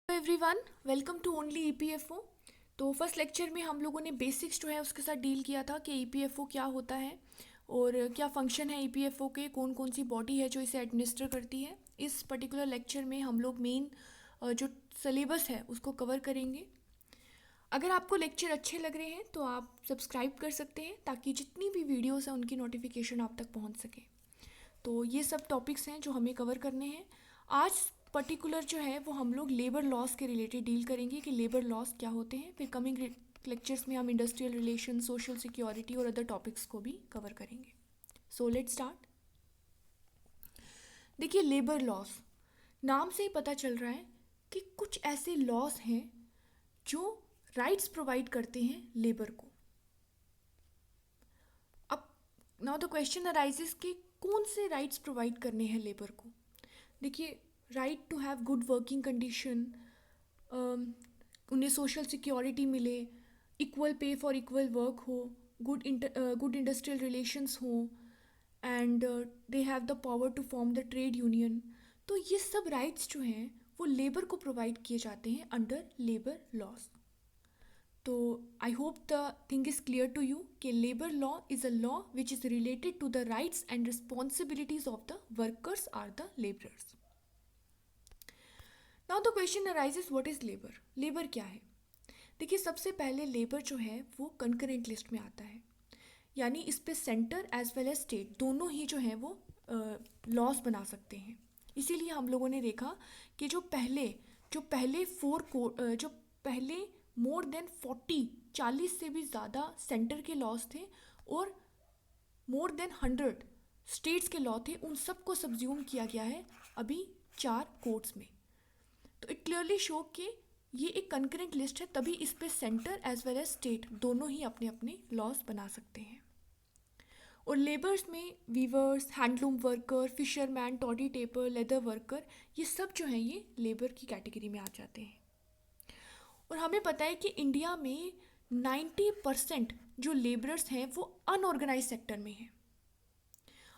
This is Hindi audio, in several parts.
Everyone, welcome to only EPFO. तो फर्स्ट लेक्चर में हम लोगों ने बेसिक्स जो है उसके साथ डील किया था कि ईपीएफओ क्या होता है और क्या फंक्शन है ईपीएफओ के, कौन कौन सी बॉडी है जो इसे एडमिनिस्टर करती है। इस पर्टिकुलर लेक्चर में हम लोग मेन जो सिलेबस है उसको कवर करेंगे। अगर आपको लेक्चर अच्छे लग रहे हैं तो आप सब्सक्राइब कर सकते हैं ताकि जितनी भी वीडियोस हैं उनकी नोटिफिकेशन आप तक पहुंच सके। तो ये सब टॉपिक्स हैं जो हमें कवर करने हैं। आज पर्टिकुलर जो है वो हम लोग लेबर लॉस के रिलेटेड डील करेंगे कि लेबर लॉस क्या होते हैं। फिर कमिंग लेक्चर्स में हम इंडस्ट्रियल रिलेशन, सोशल सिक्योरिटी और अदर टॉपिक्स को भी कवर करेंगे। So let's start. देखिए, लेबर लॉस नाम से ही पता चल रहा है कि कुछ ऐसे लॉस हैं जो राइट्स प्रोवाइड करते हैं लेबर को। अब नाउ द क्वेश्चन अराइजेस कि कौन से राइट्स प्रोवाइड करने हैं लेबर को। देखिए, right to have good working condition, उन्हें सोशल सिक्योरिटी मिले, equal pay for equal work हो, गुड इंडस्ट्रियल रिलेशंस हो, and they have the power to form the trade union. तो ये सब राइट्स जो हैं वो लेबर को प्रोवाइड किए जाते हैं अंडर लेबर लॉज। तो I hope the thing is clear to you कि labour law is a law which is related to the rights and responsibilities of the workers or the labourers. Now the question arises, what is labour? Labour क्या है? देखिए, सबसे पहले लेबर जो है वो कंकरेंट लिस्ट में आता है, यानी इस पे centre as well as state दोनों ही जो है वो लॉस बना सकते हैं। इसीलिए हम लोगों ने देखा कि जो पहले जो पहले मोर देन 40 से भी ज़्यादा सेंटर के लॉस थे और मोर देन 100 स्टेट्स के लॉ थे, उन सबको सब्ज्यूम किया गया है अभी 4 कोर्ट्स में। तो इट क्लियरली शो कि ये एक कंकरेंट लिस्ट है, तभी इस पे centre as well as state दोनों ही अपने अपने लॉस बना सकते हैं। और लेबर्स में weavers, handloom worker, fisherman, toddy tapper, leather worker, ये सब जो हैं ये लेबर की कैटेगरी में आ जाते हैं। और हमें पता है कि इंडिया में 90% जो लेबरर्स हैं वो अनऑर्गेनाइज सेक्टर में हैं।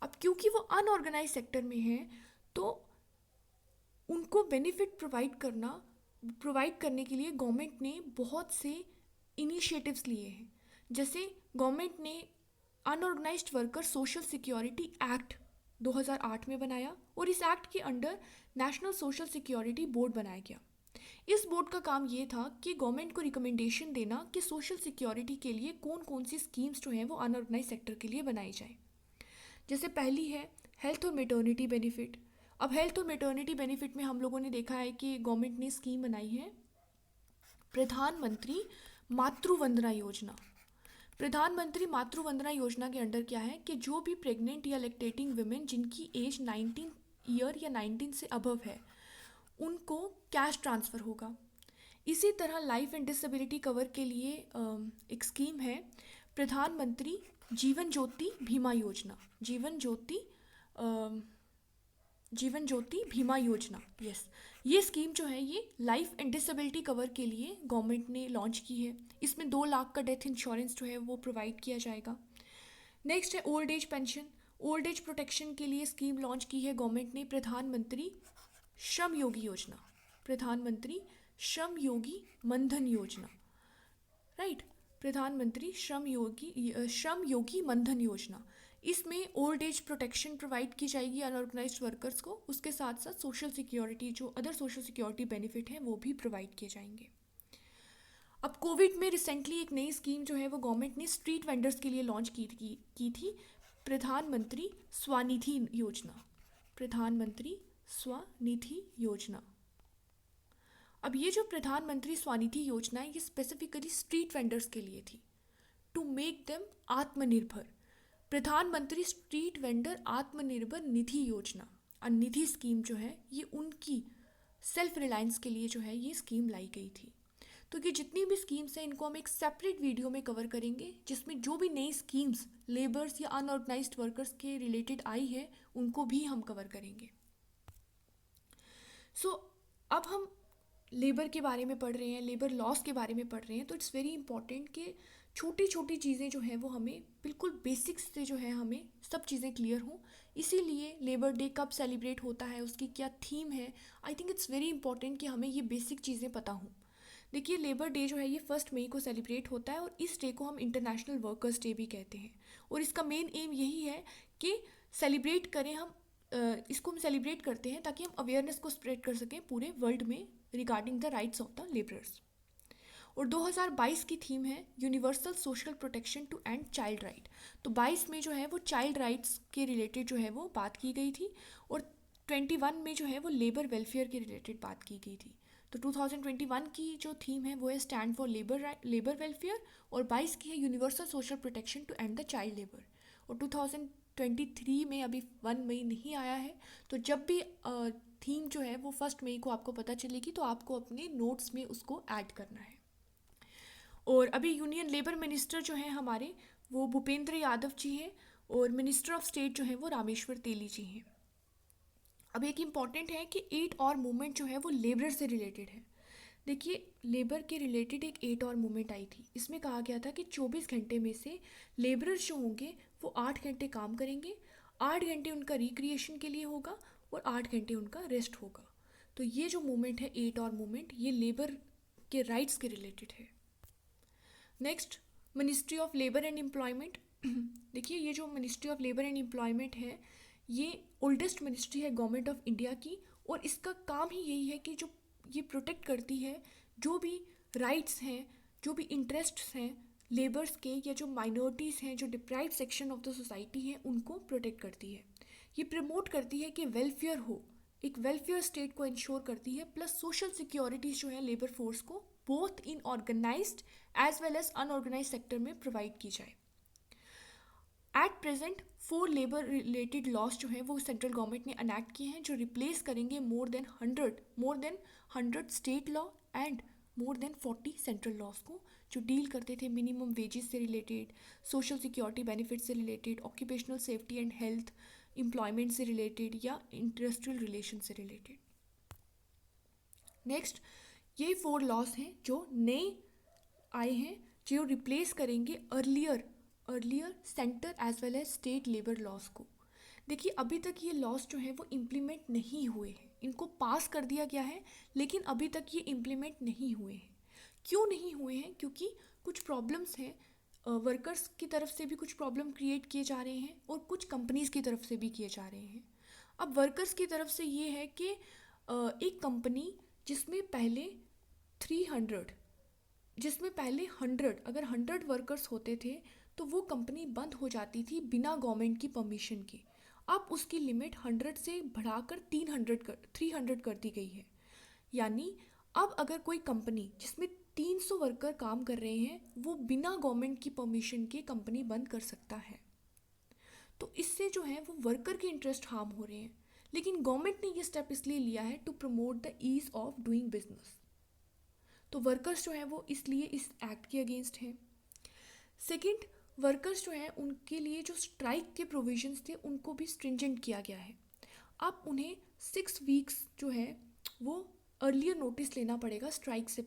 अब क्योंकि वो अनऑर्गेनाइज सेक्टर में हैं तो उनको बेनिफिट प्रोवाइड करने के लिए गवर्नमेंट ने बहुत से इनिशिएटिव्स लिए हैं। जैसे गवर्नमेंट ने unorganised worker social security act 2008 में बनाया और इस एक्ट के under national social security board बनाया गया। इस बोर्ड का काम ये था कि गवर्नमेंट को रिकमेंडेशन देना कि सोशल सिक्योरिटी के लिए कौन कौन सी स्कीम्स जो हैं वो अनऑर्गेनाइज सेक्टर के लिए बनाई जाए। जैसे पहली है हेल्थ और मेटर्निटी बेनिफिट। अब हेल्थ और मेटर्निटी बेनिफिट में हम लोगों ने देखा है कि गवर्नमेंट ने स्कीम बनाई है प्रधानमंत्री मातृ वंदना योजना। प्रधानमंत्री मातृ वंदना योजना के अंडर क्या है कि जो भी प्रेग्नेंट या लैक्टेटिंग वुमेन जिनकी एज 19 ईयर या 19 से अबव है उनको कैश ट्रांसफ़र होगा। इसी तरह लाइफ एंड डिसेबिलिटी कवर के लिए एक स्कीम है प्रधानमंत्री जीवन ज्योति बीमा योजना। जीवन ज्योति बीमा योजना, यस। ये स्कीम जो है ये लाइफ एंड डिसेबिलिटी कवर के लिए गवर्नमेंट ने लॉन्च की है। इसमें 2 लाख का डेथ इंश्योरेंस जो है वो प्रोवाइड किया जाएगा। नेक्स्ट है old age pension. Old age protection के लिए स्कीम लॉन्च की है गवर्नमेंट ने प्रधानमंत्री श्रम योगी योजना, प्रधानमंत्री श्रम योगी मनधन योजना, राइट। प्रधानमंत्री श्रम योगी मनधन योजना। इसमें ओल्ड एज प्रोटेक्शन प्रोवाइड की जाएगी अनऑर्गेनाइज्ड वर्कर्स को, उसके साथ साथ सोशल सिक्योरिटी जो अदर सोशल सिक्योरिटी बेनिफिट हैं वो भी प्रोवाइड किए जाएंगे। अब कोविड में रिसेंटली एक नई स्कीम जो है वो गवर्नमेंट ने स्ट्रीट वेंडर्स के लिए लॉन्च की थी प्रधानमंत्री स्वनिधि योजना, प्रधानमंत्री स्वनिधि योजना। अब ये जो प्रधानमंत्री स्वनिधि योजना है ये स्पेसिफिकली स्ट्रीट वेंडर्स के लिए थी, टू मेक देम आत्मनिर्भर। प्रधानमंत्री स्ट्रीट वेंडर आत्मनिर्भर निधि योजना और निधि स्कीम जो है ये उनकी सेल्फ रिलायंस के लिए जो है ये स्कीम लाई गई थी। तो ये जितनी भी स्कीम्स हैं इनको हम एक सेपरेट वीडियो में कवर करेंगे जिसमें जो भी नई स्कीम्स लेबर्स या अनऑर्गेनाइज्ड वर्कर्स के रिलेटेड आई है उनको भी हम कवर करेंगे। सो अब हम लेबर के बारे में पढ़ रहे हैं, लेबर लॉस के बारे में पढ़ रहे हैं, तो इट्स वेरी इंपॉर्टेंट कि छोटी छोटी चीज़ें जो हैं वो हमें बिल्कुल बेसिक्स से जो है हमें सब चीज़ें क्लियर हों। इसीलिए लेबर डे कब सेलिब्रेट होता है, उसकी क्या थीम है, I think it's very important कि हमें ये बेसिक चीज़ें पता हों। देखिए लेबर डे जो है ये 1 मई को सेलिब्रेट होता है और इस डे को हम इंटरनेशनल वर्कर्स डे भी कहते हैं। और इसका मेन एम यही है कि सेलिब्रेट करें हम, इसको हम सेलिब्रेट करते हैं ताकि हम अवेयरनेस को स्प्रेड कर सकें पूरे वर्ल्ड में regarding the rights of the labourers. और 2022 की थीम है universal social protection to and child right. तो 22 में जो है वो चाइल्ड राइट्स के रिलेटेड जो है वो बात की गई थी और 21 में जो है वो लेबर वेलफेयर के रिलेटेड बात की गई थी। तो 2021 की जो थीम है वो है स्टैंड फॉर लेबर वेलफेयर और 22 की है universal social protection to and the child labour. और 2023 में अभी 1 मई नहीं आया है, तो जब भी थीम जो है वो 1 मई को आपको पता चलेगी तो आपको अपने नोट्स में उसको ऐड करना है। और अभी यूनियन लेबर मिनिस्टर जो हैं हमारे वो भूपेंद्र यादव जी हैं और मिनिस्टर ऑफ स्टेट जो है वो रामेश्वर तेली जी हैं। अब एक इम्पॉर्टेंट है कि 8 और मूवमेंट जो है वो लेबर से रिलेटेड है। देखिए लेबर के रिलेटेड एक 8 और मूवमेंट आई थी, इसमें कहा गया था कि 24 घंटे में से लेबरर्स जो होंगे वो 8 घंटे काम करेंगे, 8 घंटे उनका रिक्रिएशन के लिए होगा और 8 घंटे उनका रेस्ट होगा। तो ये जो मूवमेंट है 8 और मूवमेंट ये लेबर के राइट्स के रिलेटेड है। Next, ministry of labour and employment. देखिए ये जो ministry of labour and employment है ये ओल्डेस्ट मिनिस्ट्री है गवर्नमेंट ऑफ इंडिया की और इसका काम ही यही है कि जो ये प्रोटेक्ट करती है जो भी राइट्स हैं, जो भी इंटरेस्ट्स हैं लेबर्स के या जो माइनॉरिटीज़ हैं, जो deprive section of the society है उनको प्रोटेक्ट करती है। ये प्रमोट करती है कि वेलफेयर हो, एक वेलफेयर स्टेट को इंश्योर करती है, प्लस सोशल सिक्योरिटीज़ जो है लेबर फोर्स को both in organised as well as unorganise sector में प्रोवाइड की जाए। At present 4 labour related laws जो हैं वो सेंट्रल गवर्नमेंट ने अनैक्ट किए हैं जो रिप्लेस करेंगे more than 100 state law and more than 40 central laws को, जो डील करते थे मिनिमम वेजेस से रिलेटेड, सोशल सिक्योरिटी बेनिफिट से related, occupational safety and health, employment से रिलेटेड या इंडस्ट्रियल रिलेशन से रिलेटेड। नेक्स्ट, ये 4 लॉज हैं जो नए आए हैं जो रिप्लेस करेंगे earlier centre as well as state labour laws को। देखिए अभी तक ये लॉज जो है वो इम्प्लीमेंट नहीं हुए हैं, इनको पास कर दिया गया है लेकिन अभी तक ये इम्प्लीमेंट नहीं हुए हैं। क्यों नहीं हुए हैं? क्योंकि कुछ प्रॉब्लम्स हैं, वर्कर्स की तरफ से भी कुछ प्रॉब्लम क्रिएट किए जा रहे हैं और कुछ कंपनीज की तरफ से भी किए जा रहे हैं। अब वर्कर्स की तरफ से ये है कि एक कंपनी जिसमें पहले 100 अगर 100 वर्कर्स होते थे तो वो कंपनी बंद हो जाती थी बिना गवर्नमेंट की परमिशन के। अब उसकी लिमिट 100 से बढ़ाकर 300 कर दी गई है। यानी अब अगर कोई कंपनी जिसमें 300 वर्कर काम कर रहे हैं वो बिना गवर्नमेंट की परमिशन के कंपनी बंद कर सकता है। तो इससे जो है वो वर्कर के इंटरेस्ट हार्म हो रहे हैं, लेकिन गवर्नमेंट ने ये स्टेप इसलिए लिया है to promote the ease of doing business. तो वर्कर्स जो हैं वो इसलिए इस एक्ट के अगेंस्ट हैं। सेकंड, वर्कर्स जो हैं उनके लिए जो स्ट्राइक के प्रोविजंस थे उनको भी स्ट्रिंजेंट किया गया है। अब उन्हें 6 वीक्स जो है वो अर्लियर नोटिस लेना पड़ेगा स्ट्राइक से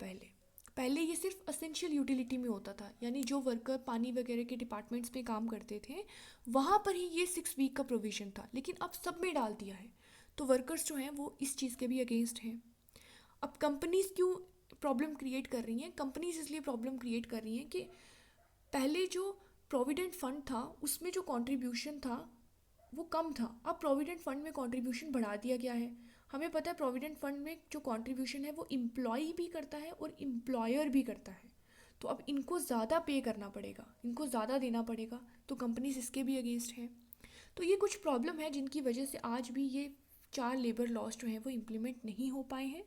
पहले ये सिर्फ असेंशियल यूटिलिटी में होता था, यानी जो वर्कर पानी वगैरह के डिपार्टमेंट्स में काम करते थे वहाँ पर ही ये 6 वीक का प्रोविज़न था, लेकिन अब सब में डाल दिया है। तो वर्कर्स जो हैं वो इस चीज़ के भी अगेंस्ट हैं। अब कंपनीज़ क्यों प्रॉब्लम क्रिएट कर रही हैं? कंपनीज इसलिए प्रॉब्लम क्रिएट कर रही हैं कि पहले जो प्रोविडेंट फंड था उसमें जो कंट्रीब्यूशन था वो कम था, अब प्रोविडेंट फंड में कंट्रीब्यूशन बढ़ा दिया गया है। हमें पता है प्रोविडेंट फंड में जो कंट्रीब्यूशन है वो एम्प्लॉय भी करता है और एम्प्लॉयर भी करता है, तो अब इनको ज़्यादा पे करना पड़ेगा, इनको ज़्यादा देना पड़ेगा, तो कंपनीज इसके भी अगेंस्ट हैं। तो ये कुछ प्रॉब्लम है जिनकी वजह से आज भी ये 4 लेबर लॉज जो हैं वो इम्प्लीमेंट नहीं हो पाए हैं।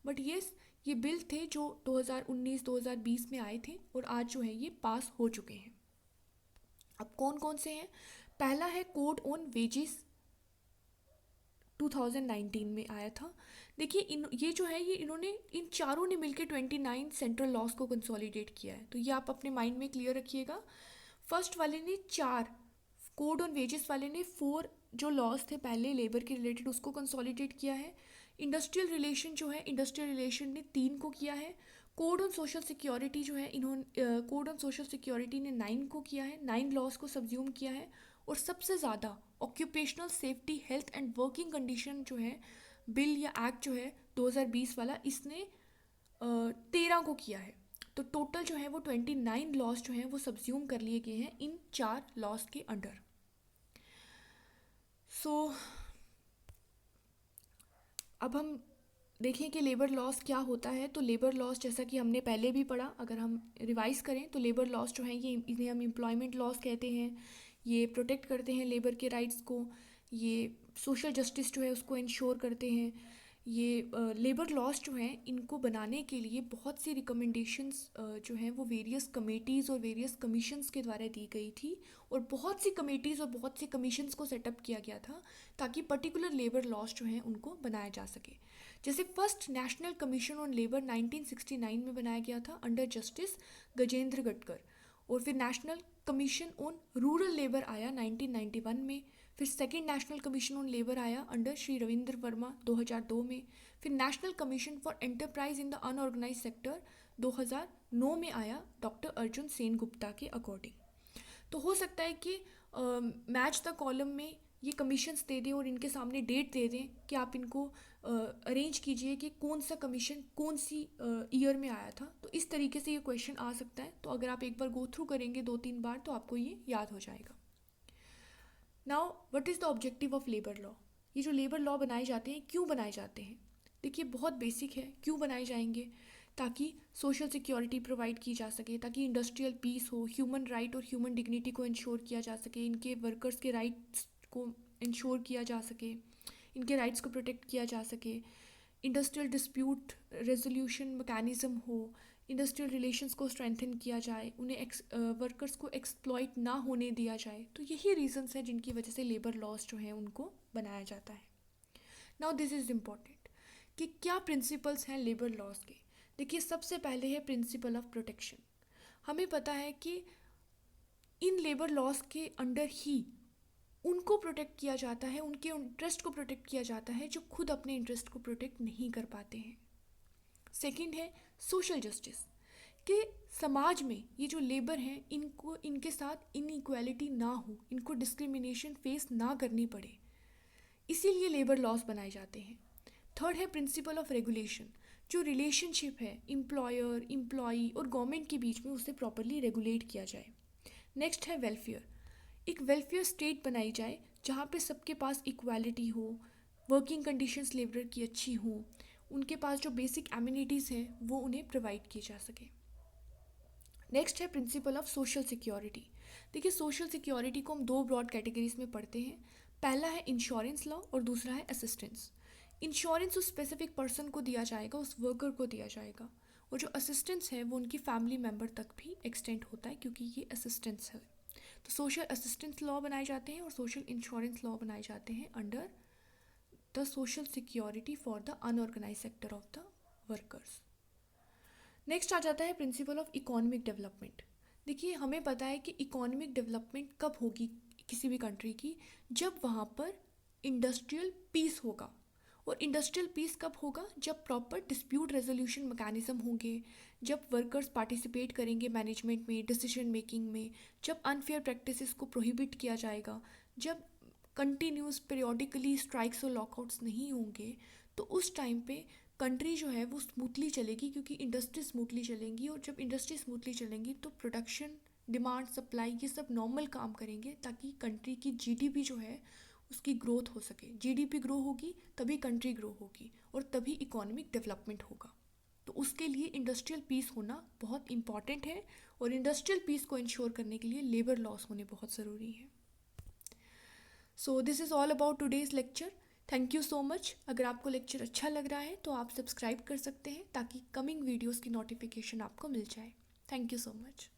बट येस, ये बिल थे जो 2019-2020 में आए थे और आज जो है ये पास हो चुके हैं। अब कौन कौन से हैं? पहला है कोड ऑन वेजेस, 2019 में आया था। देखिए ये जो है ये इन्होंने इन चारों ने मिलकर 29 सेंट्रल लॉज को कंसोलिडेट किया है, तो ये आप अपने माइंड में क्लियर रखिएगा। फर्स्ट वाले ने 4, कोड ऑन वेजेस वाले ने 4 जो लॉज थे पहले लेबर के रिलेटेड उसको कंसोलिडेट किया है। इंडस्ट्रियल रिलेशन जो है, इंडस्ट्रियल रिलेशन ने 3 को किया है। कोड ऑन सोशल सिक्योरिटी जो है, इन्होंने कोड ऑन सोशल सिक्योरिटी ने 9 को किया है, 9 लॉज को सब्ज्यूम किया है। और सबसे ज़्यादा occupational safety, health and working condition जो है बिल या एक्ट जो है 2020 वाला, इसने 13 को किया है। तो टोटल जो है वो 29 लॉज जो हैं वो सब्ज्यूम कर लिए गए हैं इन 4 लॉज के अंडर। सो अब हम देखें कि लेबर लॉस क्या होता है। तो लेबर लॉस जैसा कि हमने पहले भी पढ़ा, अगर हम रिवाइज़ करें तो लेबर लॉस जो है ये, इन्हें हम एम्प्लॉयमेंट लॉस कहते हैं। ये प्रोटेक्ट करते हैं लेबर के राइट्स को, ये सोशल जस्टिस जो है उसको इंश्योर करते हैं। ये लेबर लॉस जो हैं इनको बनाने के लिए बहुत सी रिकमेंडेशंस जो हैं वो वेरियस कमेटीज़ और वेरियस कमीशंस के द्वारा दी गई थी। और बहुत सी कमेटीज़ और बहुत सी कमीशंस को सेटअप किया गया था ताकि पर्टिकुलर लेबर लॉस जो हैं उनको बनाया जा सके। जैसे first national commission on labour 1969 में बनाया गया था अंडर जस्टिस गजेंद्र गटकर। और फिर national commission on rural labour आया 1991 में। फिर second national commission on labour आया अंडर श्री रविंद्र वर्मा 2002 में। फिर national commission for enterprise in the unorganised sector 2009 में आया डॉक्टर अर्जुन सेन गुप्ता के अकॉर्डिंग। तो हो सकता है कि मैच द कॉलम में ये कमीशंस दे दें और इनके सामने डेट दे दें कि आप इनको अरेंज कीजिए कि कौन सा कमीशन कौन सी ईयर में आया था। तो इस तरीके से ये क्वेश्चन आ सकता है। तो अगर आप एक बार गो थ्रू करेंगे 2-3 बार तो आपको ये याद हो जाएगा। Now what is the objective of labour law. ये जो लेबर लॉ बनाए जाते हैं क्यों बनाए जाते हैं, देखिए बहुत बेसिक है। क्यों बनाए जाएंगे, ताकि सोशल सिक्योरिटी प्रोवाइड की जा सके, ताकि इंडस्ट्रियल पीस हो, ह्यूमन राइट और ह्यूमन डिग्निटी को इंश्योर किया जा सके, इनके वर्कर्स के राइट्स को इंश्योर किया जा सके, इनके राइट्स को प्रोटेक्ट किया जा सके, इंडस्ट्रियल डिस्प्यूट रेजोल्यूशन मैकेनिज्म हो, इंडस्ट्रियल रिलेशंस को स्ट्रेंथन किया जाए, उन्हें वर्कर्स को एक्सप्लॉइट ना होने दिया जाए। तो यही रीजंस हैं जिनकी वजह से लेबर लॉज जो हैं उनको बनाया जाता है। नाउ दिस इज़ इम्पॉर्टेंट कि क्या प्रिंसिपल्स हैं लेबर लॉज के। देखिए सबसे पहले है प्रिंसिपल ऑफ प्रोटेक्शन। हमें पता है कि इन लेबर लॉज के अंडर ही उनको प्रोटेक्ट किया जाता है, उनके इंटरेस्ट को प्रोटेक्ट किया जाता है जो खुद अपने इंटरेस्ट को प्रोटेक्ट नहीं कर पाते हैं। सेकंड है सोशल जस्टिस, कि समाज में ये जो लेबर हैं इनको, इनके साथ इनइक्वालिटी ना हो, इनको डिस्क्रिमिनेशन फेस ना करनी पड़े, इसीलिए लेबर लॉज बनाए जाते हैं। थर्ड है प्रिंसिपल ऑफ रेगुलेशन, जो रिलेशनशिप है एम्प्लॉयर, एम्प्लॉई और गवर्नमेंट के बीच में उसे प्रॉपरली रेगुलेट किया जाए। नेक्स्ट है वेलफेयर, एक वेलफेयर स्टेट बनाई जाए जहाँ पे सबके पास इक्वालिटी हो, वर्किंग कंडीशंस लेबर की अच्छी हो, उनके पास जो बेसिक एमिनिटीज़ हैं वो उन्हें प्रोवाइड की जा सके। नेक्स्ट है प्रिंसिपल ऑफ सोशल सिक्योरिटी। देखिए सोशल सिक्योरिटी को हम 2 ब्रॉड कैटेगरीज में पढ़ते हैं। पहला है इंश्योरेंस लॉ और दूसरा है असिस्टेंस। इंश्योरेंस उस स्पेसिफिक पर्सन को दिया जाएगा, उस वर्कर को दिया जाएगा, और जो असिस्टेंस है वो उनकी फैमिली मेम्बर तक भी एक्सटेंड होता है क्योंकि ये असिस्टेंस है। तो सोशल असिस्टेंस लॉ बनाए जाते हैं और सोशल इंश्योरेंस लॉ बनाए जाते हैं under the social security for the unorganised sector of the workers. Next आ जाता है प्रिंसिपल ऑफ इकोनॉमिक डेवलपमेंट। देखिए हमें पता है कि इकोनॉमिक डेवलपमेंट कब होगी किसी भी कंट्री की, जब वहाँ पर इंडस्ट्रियल पीस होगा। और इंडस्ट्रियल पीस कब होगा, जब प्रॉपर डिस्प्यूट रेजोल्यूशन मैकेनिज्म होंगे, जब वर्कर्स पार्टिसिपेट करेंगे मैनेजमेंट में, डिसीजन मेकिंग में, जब अनफेयर प्रैक्टिसेस को प्रोहिबिट किया जाएगा, जब कंटिन्यूस पीरियोडिकली स्ट्राइक्स और लॉकआउट्स नहीं होंगे, तो उस टाइम पे कंट्री जो है वो स्मूथली चलेगी, क्योंकि इंडस्ट्री स्मूथली चलेंगी। और जब इंडस्ट्री स्मूथली चलेंगी तो प्रोडक्शन, डिमांड, सप्लाई ये सब नॉर्मल काम करेंगे, ताकि कंट्री की जीडीपी जो है उसकी ग्रोथ हो सके। जीडीपी ग्रो होगी तभी कंट्री ग्रो होगी और तभी इकोनॉमिक डेवलपमेंट होगा। तो उसके लिए इंडस्ट्रियल पीस होना बहुत इंपॉर्टेंट है, और इंडस्ट्रियल पीस को इंश्योर करने के लिए लेबर लॉस होने बहुत ज़रूरी है। So this is all about today's lecture. Thank you so much. अगर आपको लेक्चर अच्छा लग रहा है तो आप सब्सक्राइब कर सकते हैं ताकि कमिंग वीडियोज़ की नोटिफिकेशन आपको मिल जाए। Thank you so much.